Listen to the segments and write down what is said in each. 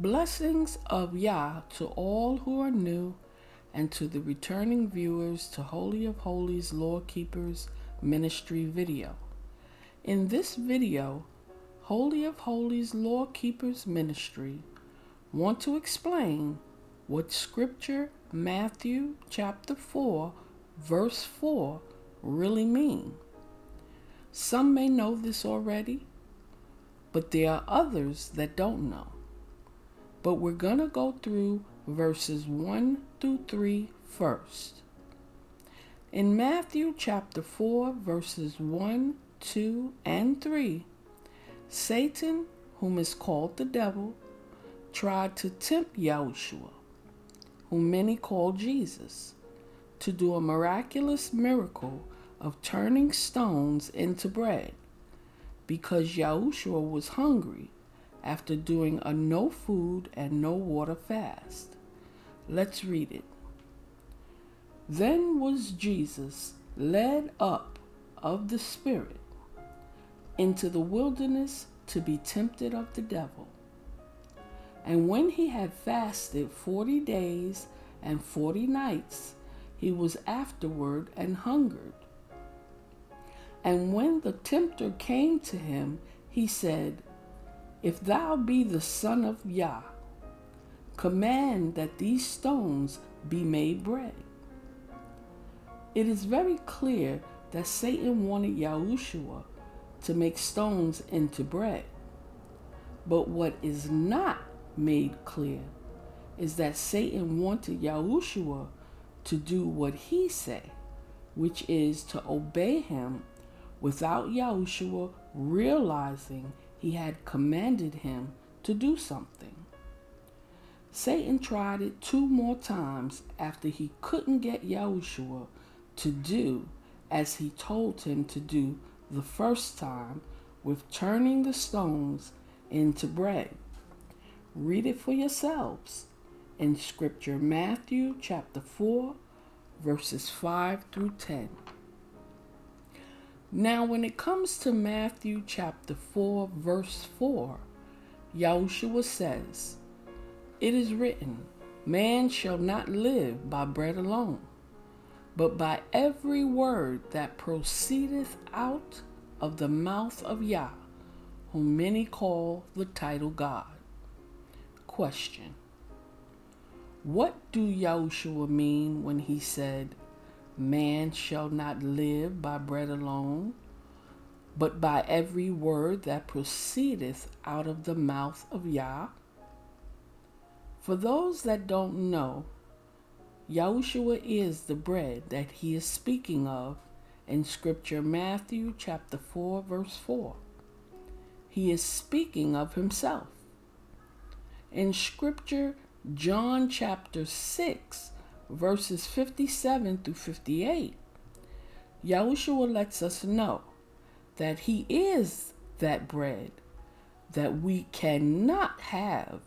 Blessings of Yah to all who are new and to the returning viewers to Holy of Holies Law Keepers Ministry video. In this video, Holy of Holies Law Keepers Ministry want to explain what Scripture Matthew chapter 4 verse 4 really mean. Some may know this already, but there are others that don't know. But we're going to go through verses 1 through 3 first. In Matthew chapter 4 verses 1, 2, and 3, Satan, whom is called the devil, tried to tempt Yahushua, whom many call Jesus, to do a miraculous miracle of turning stones into bread, because Yahushua was hungry after doing a no food and no water fast. Let's read it. Then was Jesus led up of the Spirit into the wilderness to be tempted of the devil. And when he had fasted 40 days and 40 nights, he was afterward and hungered. And when the tempter came to him, he said, If thou be the Son of Yah, command that these stones be made bread. It is very clear that Satan wanted Yahushua to make stones into bread. But what is not made clear is that Satan wanted Yahushua to do what he said, which is to obey him without Yahushua realizing he had commanded him to do something. Satan tried it 2 more times after he couldn't get Yahushua to do as he told him to do the first time with turning the stones into bread. Read it for yourselves in Scripture Matthew chapter 4 verses 5 through 10. Now when it comes to Matthew chapter 4 verse 4, Yahushua says, It is written, Man shall not live by bread alone, but by every word that proceedeth out of the mouth of Yah, whom many call the title God. Question. What do Yahushua mean when he said, Man shall not live by bread alone, but by every word that proceedeth out of the mouth of Yah? For those that don't know, Yahushua is the bread that he is speaking of in Scripture Matthew chapter 4 verse 4. He is speaking of himself. In Scripture John chapter 6 verses 57 through 58, Yahushua lets us know that he is that bread that we cannot have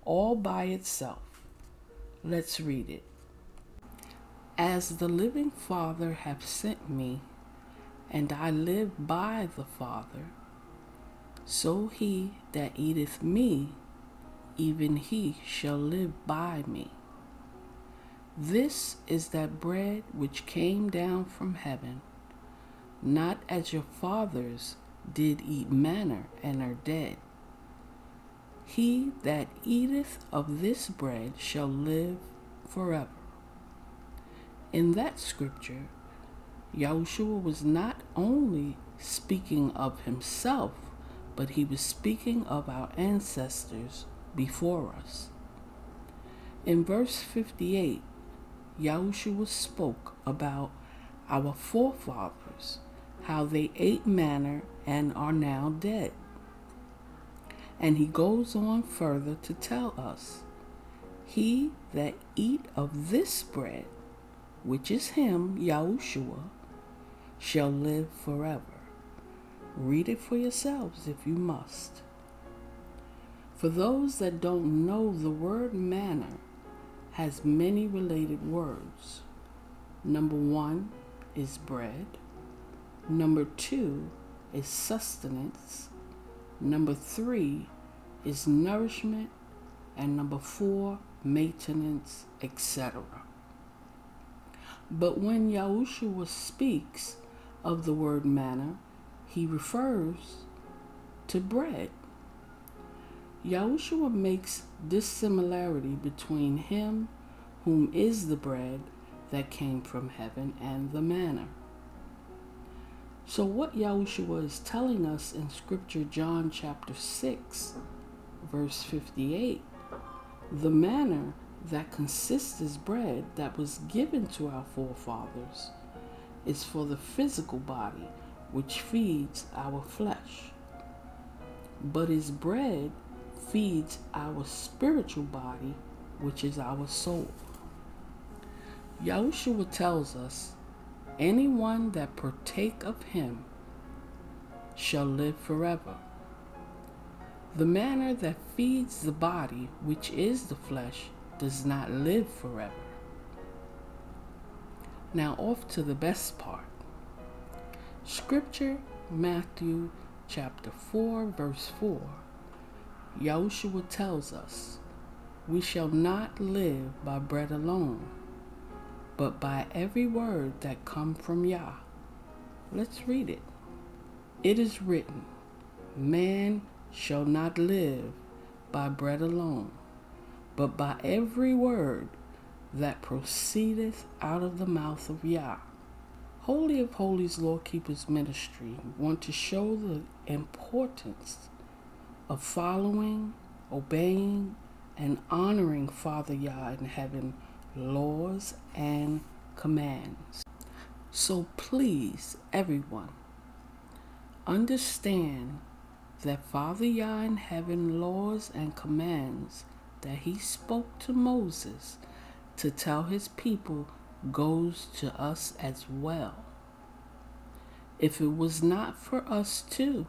all by itself. Let's read it. As the living Father hath sent me, and I live by the Father, so he that eateth me, even he shall live by me. This is that bread which came down from heaven, not as your fathers did eat manna and are dead. He that eateth of this bread shall live forever. In that scripture, Yahushua was not only speaking of himself, but he was speaking of our ancestors before us. In verse 58, Yahushua spoke about our forefathers, how they ate manna and are now dead. And he goes on further to tell us, He that eat of this bread, which is him, Yahushua, shall live forever. Read it for yourselves if you must. For those that don't know, the word manna has many related words. Number 1 is bread. Number 2 is sustenance. Number 3 is nourishment. And number 4, maintenance, etc. But when Yahushua speaks of the word manna, he refers to bread. Yahushua makes this similarity between him, whom is the bread that came from heaven, and the manna. So what Yahushua is telling us in Scripture, John chapter 6, verse 58, the manna that consists as bread that was given to our forefathers is for the physical body, which feeds our flesh. But his bread feeds our spiritual body, which is our soul. Yahushua tells us, anyone that partake of him shall live forever. The manna that feeds the body, which is the flesh, does not live forever. Now off to the best part. Scripture, Matthew chapter 4, verse 4. Yahushua tells us, we shall not live by bread alone, but by every word that comes from Yah. Let's read it. It is written, man shall not live by bread alone, but by every word that proceedeth out of the mouth of Yah. Holy of Holies Law Keepers Ministry want to show the importance of following, obeying, and honoring Father Yah in heaven laws and commands. So please, everyone, understand that Father Yah in heaven laws and commands that he spoke to Moses to tell his people goes to us as well. If it was not for us too,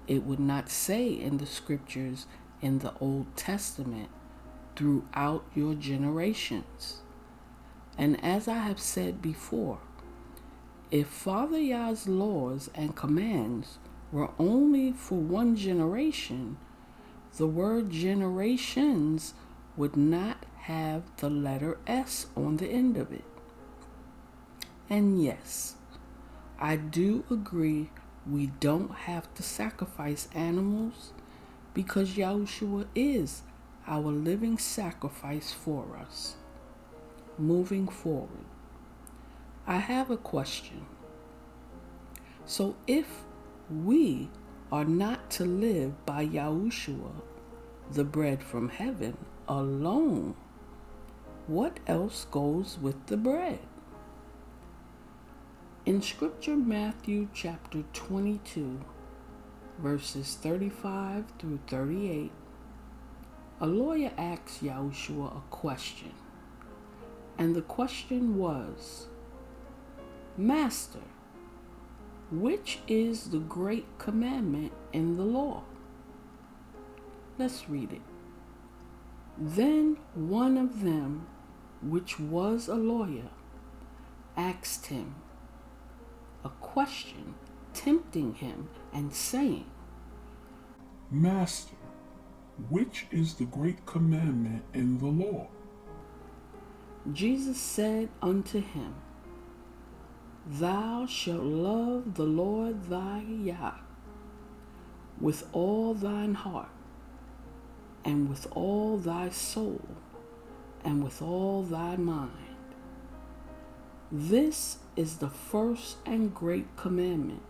it would not say in the scriptures in the Old Testament, throughout your generations. And as I have said before, if Father Yah's laws and commands were only for one generation, the word generations would not have the letter S on the end of it. And yes, I do agree we don't have to sacrifice animals because Yahushua is our living sacrifice for us. Moving forward, I have a question. So if we are not to live by Yahushua, the bread from heaven, alone, what else goes with the bread? In Scripture, Matthew chapter 22, verses 35 through 38, a lawyer asked Yahushua a question, and the question was, Master, which is the great commandment in the law? Let's read it. Then one of them, which was a lawyer, asked him a question, tempting him and saying, Master, which is the great commandment in the law? Jesus said unto him, Thou shalt love the Lord thy Yah with all thine heart, and with all thy soul, and with all thy mind. This is the first and great commandment.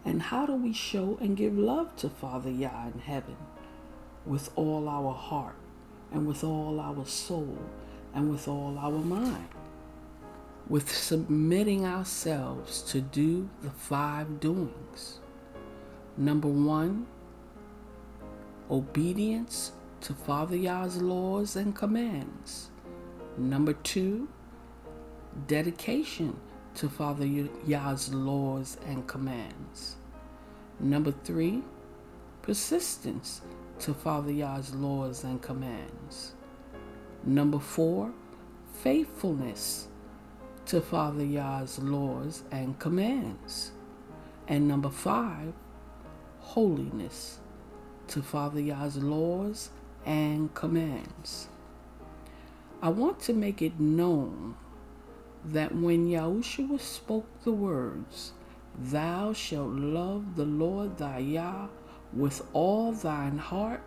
And how do we show and give love to Father Yah in heaven? With all our heart, and with all our soul, and with all our mind. With submitting ourselves to do the 5 doings. Number 1, obedience to Father Yah's laws and commands. Number 2, dedication to Father Yah's laws and commands. Number 3, persistence to Father Yah's laws and commands. Number 4, faithfulness to Father Yah's laws and commands. And number 5, holiness to Father Yah's laws and commands. I want to make it known that when Yahushua spoke the words, "Thou shalt love the Lord thy Yah with all thine heart,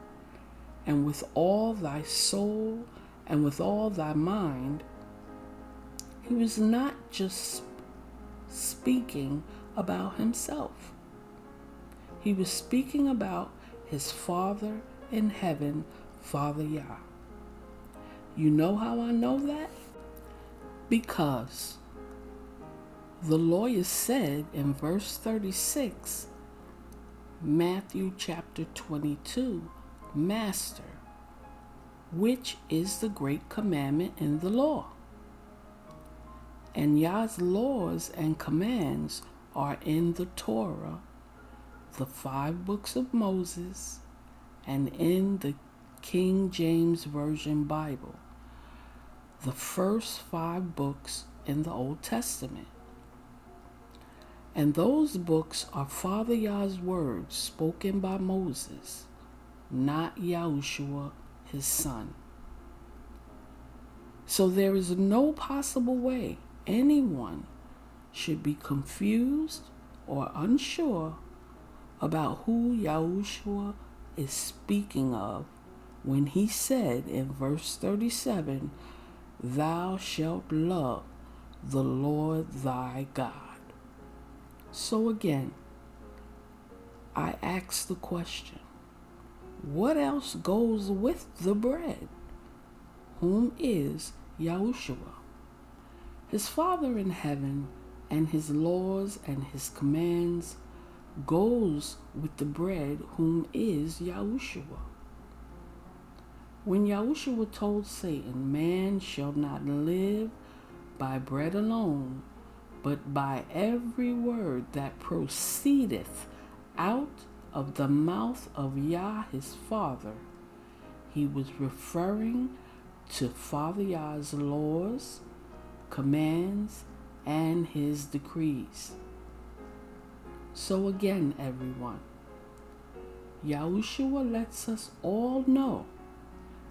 and with all thy soul, and with all thy mind," he was not just speaking about himself. He was speaking about his Father in heaven, Father Yah. You know how I know that? Because the lawyer said in verse 36, Matthew chapter 22, "Master, which is the great commandment in the law?" And Yah's laws and commands are in the Torah, the 5 books of Moses, and in the King James Version Bible, the first 5 books in the Old Testament. And those books are Father Yah's words spoken by Moses, not Yahushua, his son. So there is no possible way anyone should be confused or unsure about who Yahushua is speaking of when he said in verse 37, "Thou shalt love the Lord thy God." So again, I ask the question, what else goes with the bread? Whom is Yahushua? His Father in heaven and his laws and his commands goes with the bread, whom is Yahushua. When Yahushua told Satan, "Man shall not live by bread alone, but by every word that proceedeth out of the mouth of Yah his Father," he was referring to Father Yah's laws, commands, and his decrees. So again, everyone, Yahushua lets us all know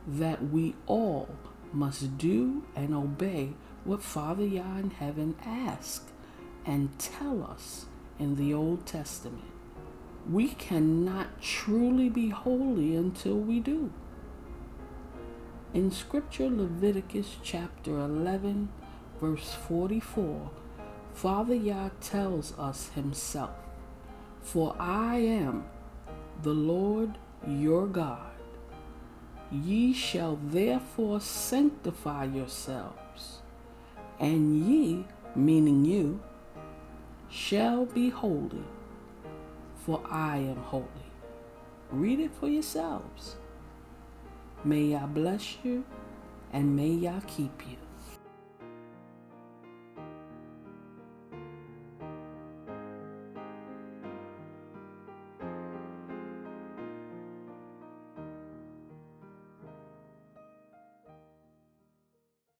that we all must do and obey what Father Yah in heaven asks and tell us in the Old Testament. We cannot truly be holy until we do. In Scripture, Leviticus chapter 11, verse 44, Father Yah tells us himself, "For I am the Lord your God. Ye shall therefore sanctify yourselves, and ye," meaning you, "shall be holy, for I am holy." Read it for yourselves. May Yah bless you, and may Yah keep you.